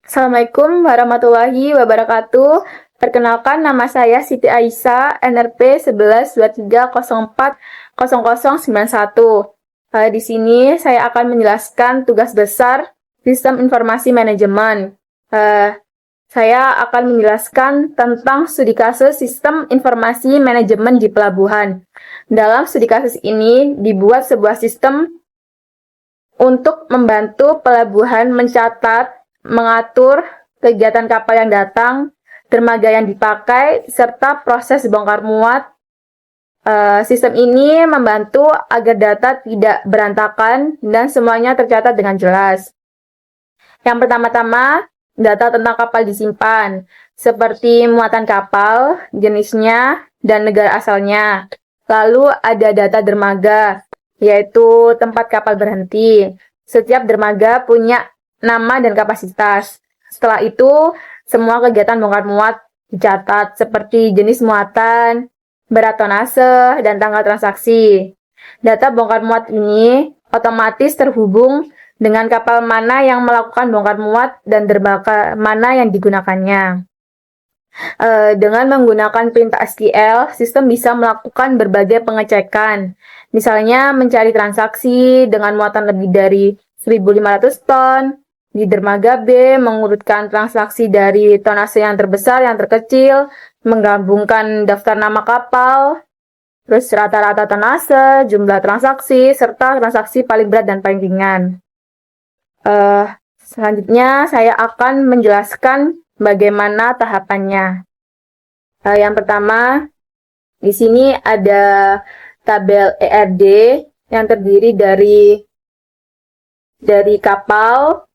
Assalamualaikum warahmatullahi wabarakatuh. Perkenalkan, nama saya Siti Aisyah, NRP 1123040091. Di sini saya akan menjelaskan tugas besar Sistem Informasi Manajemen. Saya akan menjelaskan tentang studi kasus Sistem Informasi Manajemen di pelabuhan. Dalam studi kasus ini dibuat sebuah sistem untuk membantu pelabuhan mencatat, mengatur kegiatan kapal yang datang, dermaga yang dipakai, serta proses bongkar muat. Sistem ini membantu agar data tidak berantakan dan semuanya tercatat dengan jelas. Yang pertama-tama, data tentang kapal disimpan, seperti muatan kapal, jenisnya, dan negara asalnya. Lalu ada data dermaga, yaitu tempat kapal berhenti. Setiap dermaga punya nama dan kapasitas. Setelah itu, semua kegiatan bongkar muat dicatat, seperti jenis muatan, berat tonnase, dan tanggal transaksi. Data bongkar muat ini otomatis terhubung dengan kapal mana yang melakukan bongkar muat dan dermaga mana yang digunakannya. Dengan menggunakan perintah SQL, sistem bisa melakukan berbagai pengecekan. Misalnya mencari transaksi dengan muatan lebih dari 1.500 ton, di dermaga B mengurutkan transaksi dari tonnase yang terbesar yang terkecil, menggabungkan daftar nama kapal, terus rata-rata tonnase, jumlah transaksi, serta transaksi paling berat dan paling ringan. Selanjutnya saya akan menjelaskan bagaimana tahapannya. Yang pertama, di sini ada tabel ERD yang terdiri dari kapal.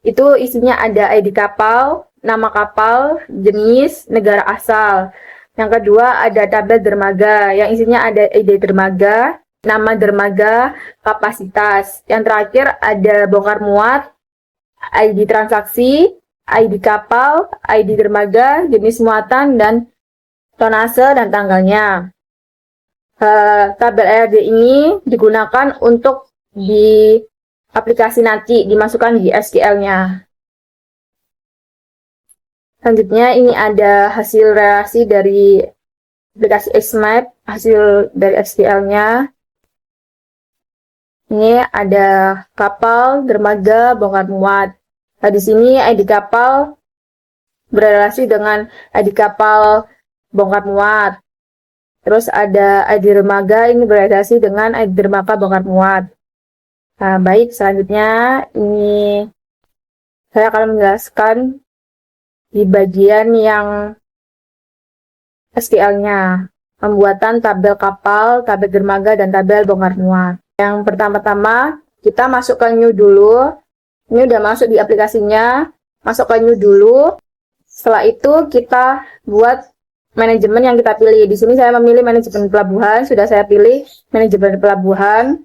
Itu isinya ada ID kapal, nama kapal, jenis, negara asal. Yang kedua ada tabel dermaga yang isinya ada ID dermaga, nama dermaga, kapasitas. Yang terakhir ada bongkar muat, ID transaksi, ID kapal, ID dermaga, jenis muatan, dan tonnase dan tanggalnya. Tabel ERD ini digunakan untuk di aplikasi nanti dimasukkan di SQL-nya. Selanjutnya ini ada hasil relasi dari aplikasi XMap, hasil dari SQL-nya. Ini ada kapal, dermaga, bongkar muat. Nah, di sini ID kapal berrelasi dengan ID kapal bongkar muat. Terus ada ID dermaga, ini berrelasi dengan ID dermaga bongkar muat. Nah, baik, selanjutnya ini saya akan menjelaskan di bagian yang SQL-nya. Pembuatan tabel kapal, tabel dermaga, dan tabel bongkar muat. Yang pertama-tama, kita masuk ke new dulu. Ini udah masuk di aplikasinya. Masuk ke new dulu. Setelah itu kita buat manajemen yang kita pilih. Di sini saya memilih manajemen pelabuhan. Sudah saya pilih manajemen pelabuhan.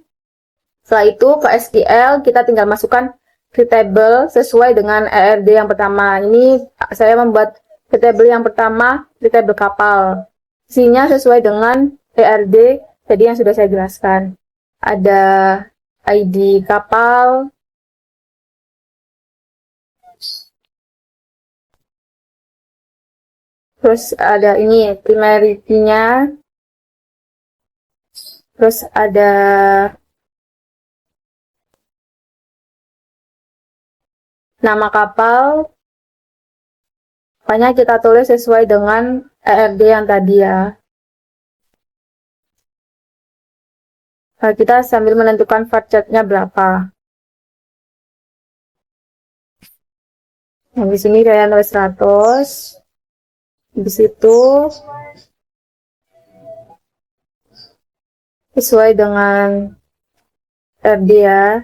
Setelah itu ke SQL kita tinggal masukkan table sesuai dengan ERD yang pertama. Ini saya membuat table yang pertama, table kapal. Isinya sesuai dengan ERD tadi yang sudah saya jelaskan. Ada ID kapal, terus ada ini primarity-nya, terus ada nama kapal. Pokoknya kita tulis sesuai dengan ERD yang tadi ya. Nah, kita sambil menentukan varchatnya berapa. Nah, di sini saya tulis 100. Di situ sesuai dengan ERD ya.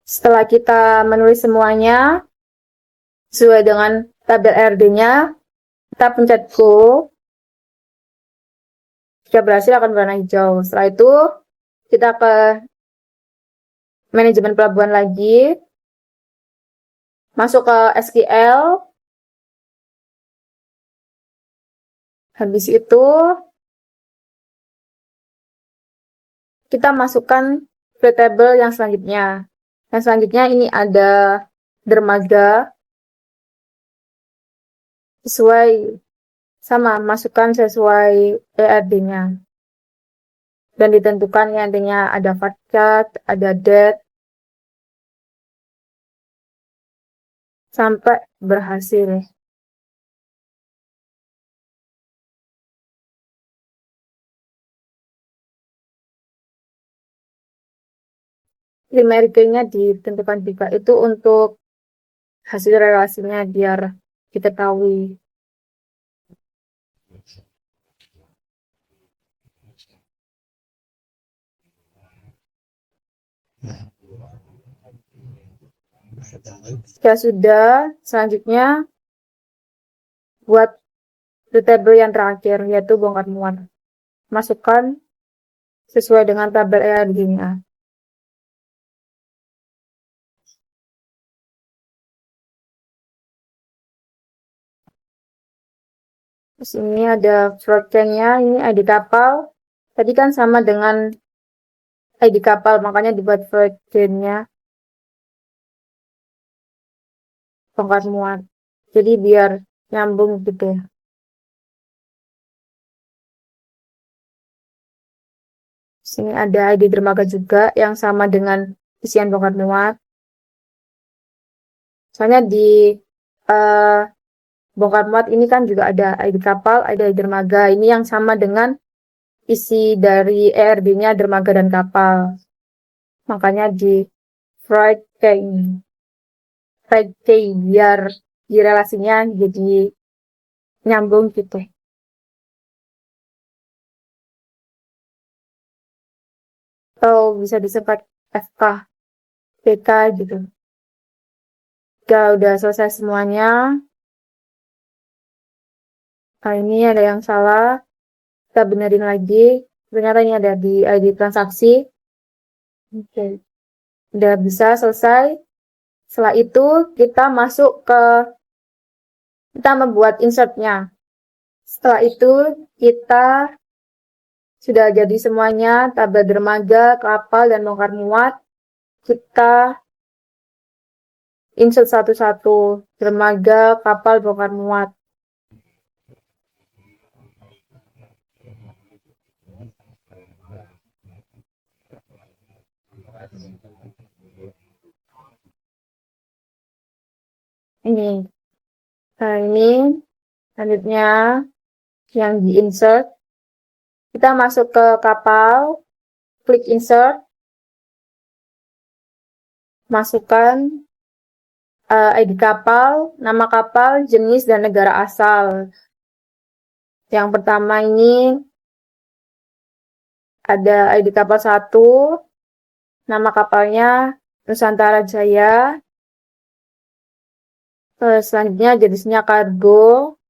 Setelah kita menulis semuanya sesuai dengan tabel ERD-nya, kita pencet go. Jika berhasil akan berwarna hijau. Setelah itu kita ke manajemen pelabuhan lagi, masuk ke SQL, Habis itu, kita masukkan ke tabel yang selanjutnya. Yang selanjutnya ini ada dermaga. Sesuai, sama, masukkan sesuai ERD-nya. Dan ditentukan ERD-nya ada varchar, ada date, sampai berhasil. Primary key-nya ditentukan juga, itu untuk hasil relasinya biar diketahui. Jika sudah, selanjutnya buat tabel yang terakhir, yaitu bongkar muat. Masukkan sesuai dengan tabel ERD-nya. Terus ini ada fraud chain-nya, ini ID kapal. Tadi kan sama dengan ID kapal, makanya dibuat fraud chain-nya bongkar muat. Jadi biar nyambung gitu. Sini ada ID dermaga juga yang sama dengan isian bongkar muat. Soalnya di bongkar muat ini kan juga ada ID kapal, ada ID dermaga. Ini yang sama dengan isi dari ERD-nya dermaga dan kapal. Makanya di Fried biar di relasinya jadi nyambung gitu. Atau bisa disebut FK, PK gitu. Jika udah selesai semuanya, nah ini ada yang salah, kita benerin lagi. Ternyata ini ada di ID transaksi. Oke. Udah bisa selesai. Setelah itu kita masuk ke, kita membuat insert-nya. Setelah itu kita sudah jadi semuanya, tabel dermaga, kapal, dan bongkar muat. Kita insert satu-satu, dermaga, kapal, bongkar muat. Ini. Nah, ini selanjutnya yang di insert. Kita masuk ke kapal, klik insert, masukkan ID kapal, nama kapal, jenis, dan negara asal. Yang pertama ini ada ID kapal 1, nama kapalnya Nusantara Jaya. Selanjutnya jenisnya kargo,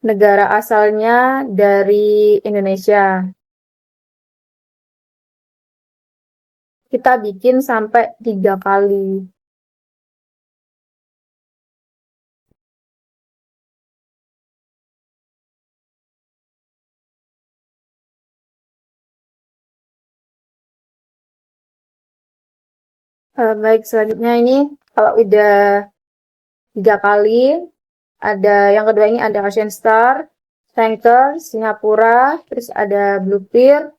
negara asalnya dari Indonesia. Kita bikin sampai 3 kali. Baik, selanjutnya ini kalau udah 3 kali, ada yang kedua ini ada Ocean Star, Tanker, Singapura, terus ada Bluepearl,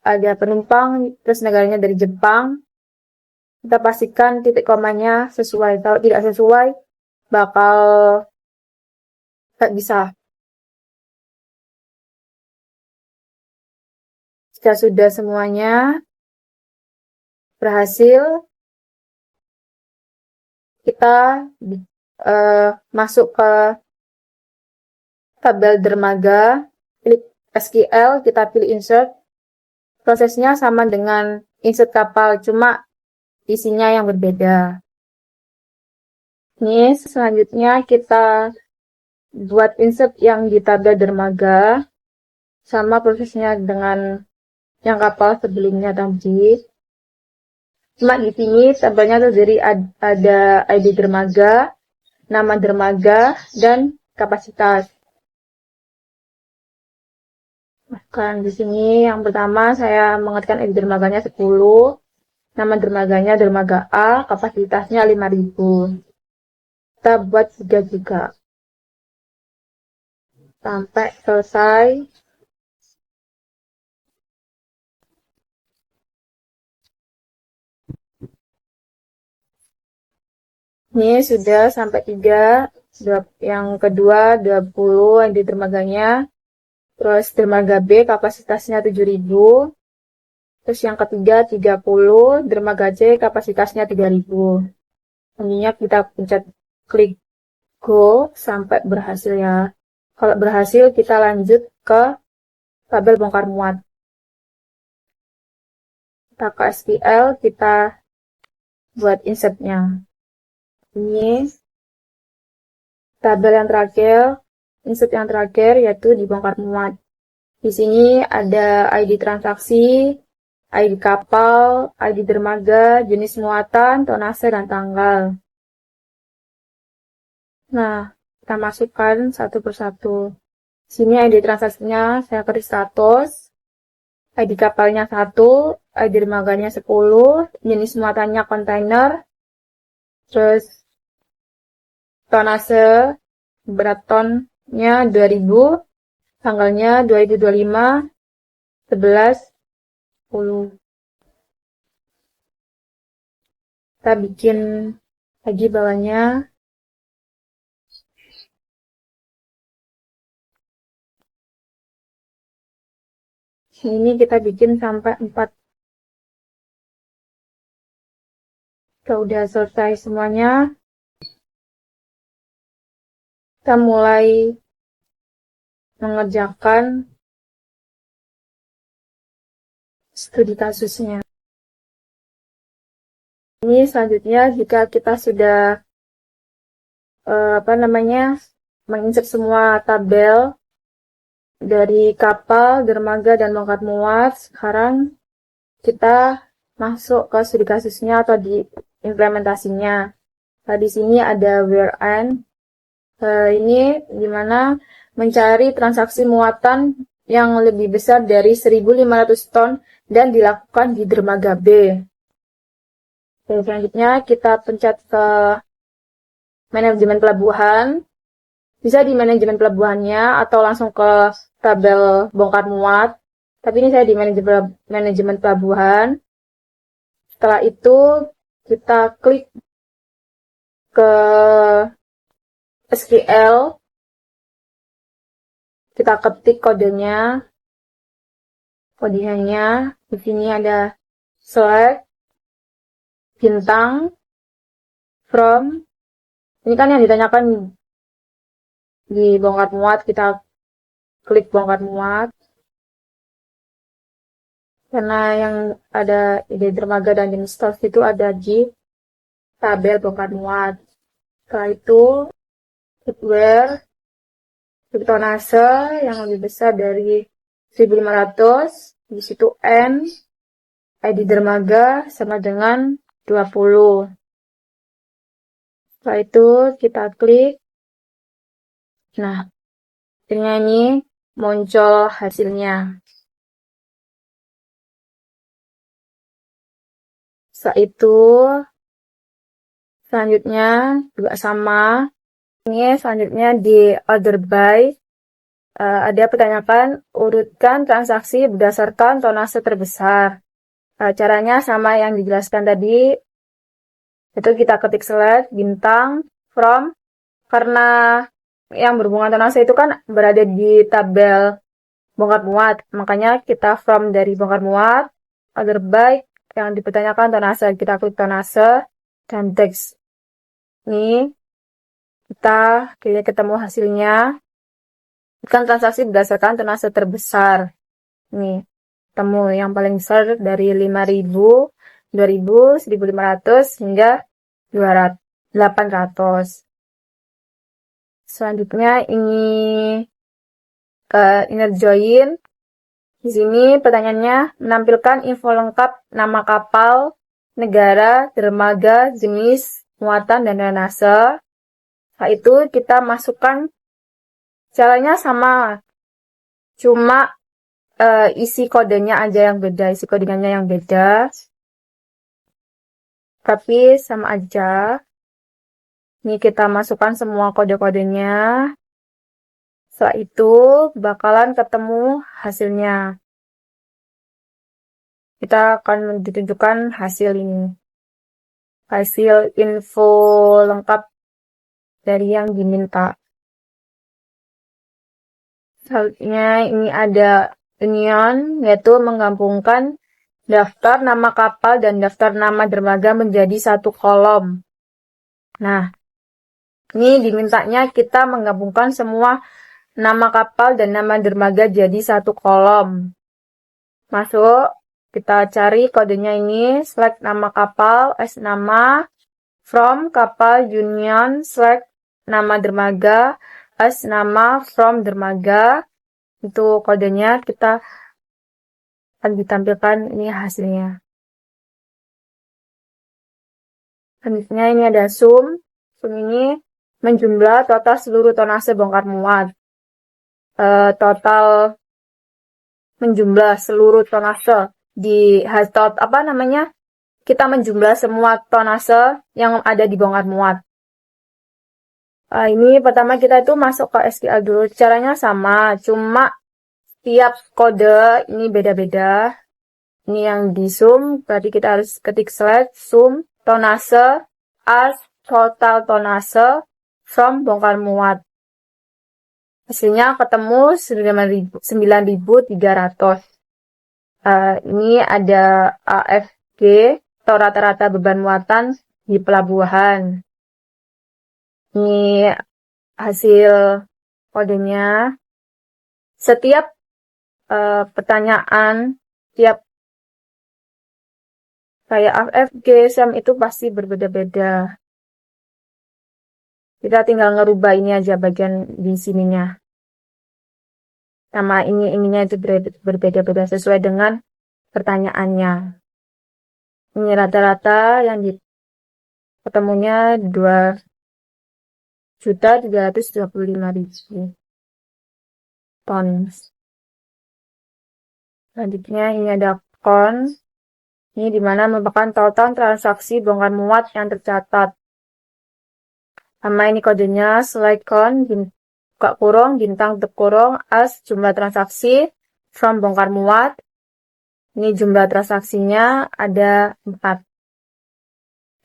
ada penumpang, terus negaranya dari Jepang. Kita pastikan titik komanya sesuai. Kalau tidak sesuai, bakal nggak bisa. Jika sudah semuanya berhasil, kita masuk ke tabel dermaga, klik SQL, kita pilih insert. Prosesnya sama dengan insert kapal, cuma isinya yang berbeda. Ini selanjutnya kita buat insert yang di tabel dermaga, sama prosesnya dengan yang kapal sebelumnya tadi. Cuma di sini tabelnya terdiri ada ID dermaga, nama dermaga, dan kapasitas. Kan di sini yang pertama saya mengetikkan ID dermaganya 10, nama dermaganya dermaga A, kapasitasnya 5.000. Kita buat 3 juga. Sampai selesai. Ini sudah sampai 3. Yang kedua 20 ID dermaganya. Terus dermaga B kapasitasnya 7.000. Terus yang ketiga 30, dermaga C kapasitasnya 3.000. Selanjutnya kita pencet klik go sampai berhasil ya. Kalau berhasil kita lanjut ke tabel bongkar muat. Kita ke SQL, kita buat insertnya. Ini tabel yang terakhir, insert yang terakhir yaitu di bongkar muat. Di sini ada ID transaksi, ID kapal, ID dermaga, jenis muatan, tonase, dan tanggal. Nah, kita masukkan satu persatu. Sini ID transaksinya saya ketik 100, ID kapalnya 1, ID dermaganya 10, jenis muatannya kontainer, terus tonase berat tonnya 2000, tanggalnya 2025, 11, 10. Kita bikin lagi bawahnya. Ini kita bikin sampai 4. Kita udah selesai semuanya. Kita mulai mengerjakan studi kasusnya. Ini selanjutnya jika kita sudah menginsert semua tabel dari kapal, dermaga, dan bongkar muat. Sekarang kita masuk ke studi kasusnya atau di implementasinya. Nah, di sini ada where and. Ini dimana mencari transaksi muatan yang lebih besar dari 1.500 ton dan dilakukan di dermaga B. Selanjutnya kita pencet ke manajemen pelabuhan. Bisa di manajemen pelabuhannya atau langsung ke tabel bongkar muat. Tapi ini saya di manajemen pelabuhan. Setelah itu kita klik ke SQL. Kita ketik kodenya. Kodenya di sini ada select, bintang, from. Ini kan yang ditanyakan di bongkar muat, kita klik bongkar muat. Karena yang ada ide dermaga dan jenis staf itu ada di tabel bongkar muat. Setelah itu, klik where, klik tonase yang lebih besar dari 1.500, di situ N, ID dermaga sama dengan 20. Setelah itu kita klik. Nah, akhirnya ini muncul hasilnya. Setelah itu, selanjutnya juga sama. Ini selanjutnya di order by. Ada pertanyaan, urutkan transaksi berdasarkan tonase terbesar. Caranya sama yang dijelaskan tadi. Itu kita ketik select, bintang, from. Karena yang berhubungan tonase itu kan berada di tabel bongkar muat. Makanya kita from dari bongkar muat, order by, yang dipertanyakan tonase. Kita klik tonase, dan teks. Ini kita ketemu hasilnya. Bukan transaksi berdasarkan tonase terbesar. Nih, temu yang paling besar dari 5.000, 2.000, 1.500 hingga 800. Selanjutnya ini inner join. Di sini pertanyaannya menampilkan info lengkap nama kapal, negara, dermaga, jenis, muatan, dan drainase. Setelah itu kita masukkan caranya sama. Cuma isi kodenya aja yang beda, isi codingannya yang beda. Tapi sama aja. Ini kita masukkan semua kode-kodenya. Setelah itu bakalan ketemu hasilnya. Kita akan ditunjukkan hasil ini. Hasil info lengkap dari yang diminta. Selanjutnya ini ada union, yaitu menggabungkan daftar nama kapal dan daftar nama dermaga menjadi satu kolom. Nah, ini dimintanya kita menggabungkan semua nama kapal dan nama dermaga jadi satu kolom. Masuk, kita cari kodenya ini, select nama kapal, nama, from kapal union, select nama dermaga, nama from dermaga. Itu kodenya, kita akan ditampilkan ini hasilnya. Selanjutnya ini ada sum. Sum ini menjumlah total seluruh tonase bongkar muat. Total menjumlah seluruh tonase di kita menjumlah semua tonase yang ada di bongkar muat. Ini pertama kita itu masuk ke SQL dulu. Caranya sama, cuma tiap kode ini beda-beda. Ini yang di sum, berarti kita harus ketik select sum tonase as total tonase from bongkar muat. Hasilnya ketemu 9.300. Ini ada AFG atau rata-rata beban muatan di pelabuhan. Ini hasil kodenya. Setiap pertanyaan, tiap kayak AFG, SAM itu pasti berbeda-beda. Kita tinggal ngerubah ini aja bagian di sininya. Sama ininya itu berbeda-beda sesuai dengan pertanyaannya. Ini rata-rata yang ketemunya 2.325.000 ton. Selanjutnya ini ada kon. Ini dimana merupakan total transaksi bongkar muat yang tercatat. Sama ini kodenya select con, buka kurung, bintang tutup kurung, as jumlah transaksi from bongkar muat. Ini jumlah transaksinya ada 4.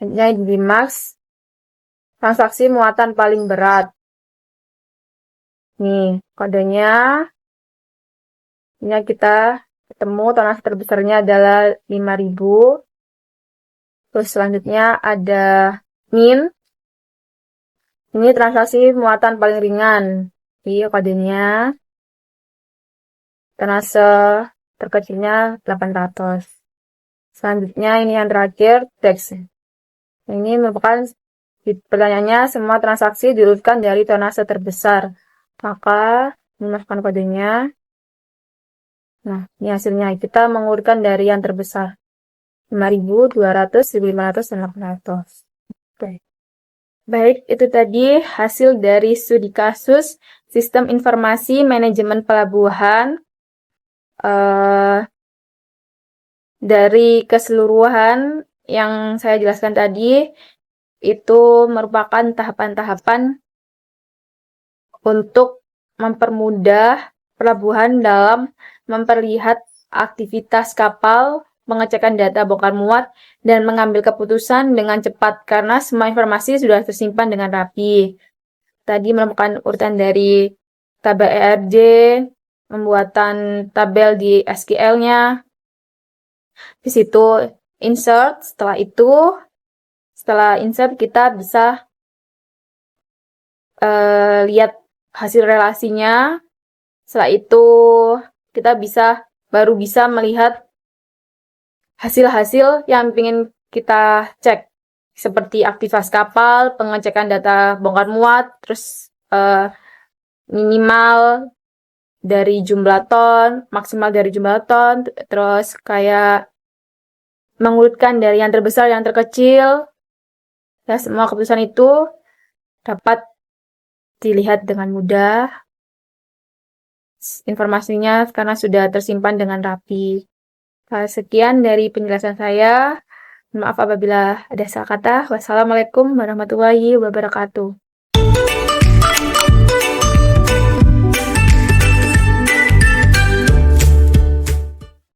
Ini di max, transaksi muatan paling berat. Nih, kodenya. Ini kita ketemu tonase terbesarnya adalah 5.000. Terus selanjutnya ada min. Ini transaksi muatan paling ringan. Ini kodenya. Tonase terkecilnya 800. Selanjutnya ini yang terakhir, teks. Ini merupakan pertanyaannya semua transaksi diurutkan dari tonase terbesar. Maka, ini masukkan kodenya. Nah, ini hasilnya. Kita mengurutkan dari yang terbesar. 5.200, 1.500, dan 800. Oke. Baik, itu tadi hasil dari studi kasus Sistem Informasi Manajemen Pelabuhan. Dari keseluruhan yang saya jelaskan tadi, itu merupakan tahapan-tahapan untuk mempermudah pelabuhan dalam memperlihat aktivitas kapal, pengecekan data bongkar muat, dan mengambil keputusan dengan cepat karena semua informasi sudah tersimpan dengan rapi. Tadi merupakan urutan dari tabel ERJ, pembuatan tabel di SQL-nya. Di situ insert, setelah insert kita bisa lihat hasil relasinya. Setelah itu kita baru bisa melihat hasil-hasil yang ingin kita cek, seperti aktivitas kapal, pengecekan data bongkar muat, terus minimal dari jumlah ton, maksimal dari jumlah ton, terus kayak mengurutkan dari yang terbesar yang terkecil. Ya, semua keputusan itu dapat dilihat dengan mudah informasinya karena sudah tersimpan dengan rapi. Sekian dari penjelasan saya. Maaf apabila ada salah kata. Wassalamualaikum warahmatullahi wabarakatuh.